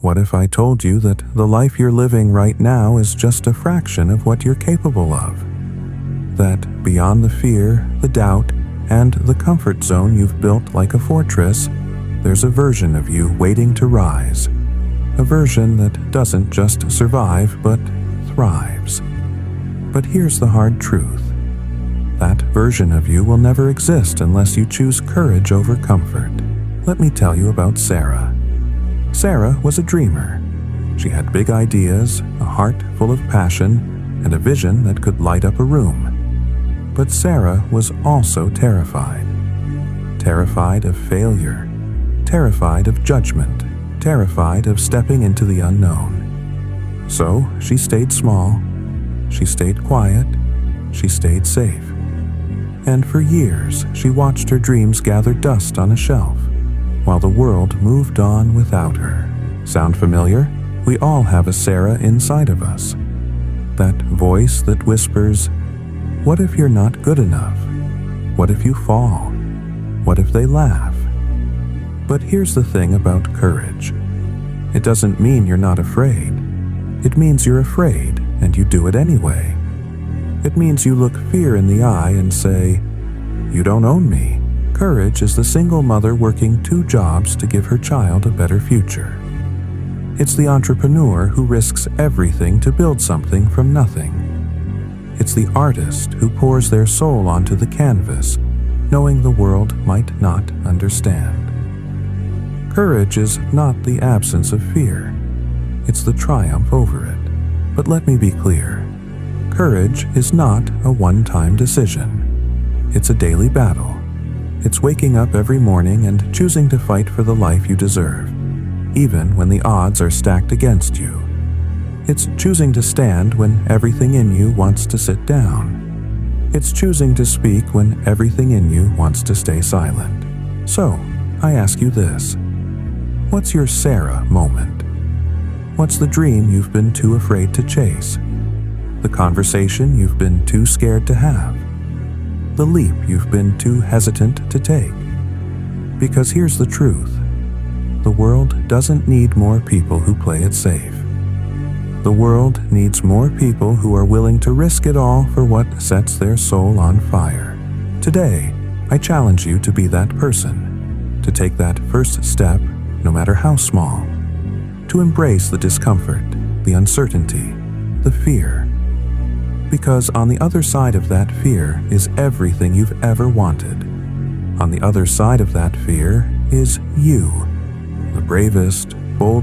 What if I told you that the life you're living right now is just a fraction of what you're capable of? That beyond the fear, the doubt, and the comfort zone you've built like a fortress, there's a version of you waiting to rise. A version that doesn't just survive, but thrives. But here's the hard truth. That version of you will never exist unless you choose courage over comfort. Let me tell you about Sarah. Sarah was a dreamer. She had big ideas, a heart full of passion, and a vision that could light up a room. But Sarah was also terrified. Terrified of failure. Terrified of judgment. Terrified of stepping into the unknown. So she stayed small. She stayed quiet. She stayed safe. And for years, she watched her dreams gather dust on a shelf, while the world moved on without her. Sound familiar? We all have a Sarah inside of us. That voice that whispers, "What if you're not good enough? What if you fall? What if they laugh?" But here's the thing about courage. It doesn't mean you're not afraid. It means you're afraid and you do it anyway. It means you look fear in the eye and say, "You don't own me." Courage is the single mother working 2 jobs to give her child a better future. It's the entrepreneur who risks everything to build something from nothing. It's the artist who pours their soul onto the canvas, knowing the world might not understand. Courage is not the absence of fear. It's the triumph over it. But let me be clear. Courage is not a one-time decision. It's a daily battle. It's waking up every morning and choosing to fight for the life you deserve, even when the odds are stacked against you. It's choosing to stand when everything in you wants to sit down. It's choosing to speak when everything in you wants to stay silent. So, I ask you this. What's your Sarah moment? What's the dream you've been too afraid to chase? The conversation you've been too scared to have? The leap you've been too hesitant to take? Because here's the truth. The world doesn't need more people who play it safe. The world needs more people who are willing to risk it all for what sets their soul on fire. Today, I challenge you to be that person, to take that first step, no matter how small, to embrace the discomfort, the uncertainty, the fear. Because on the other side of that fear is everything you've ever wanted. On the other side of that fear is you, the bravest, boldest,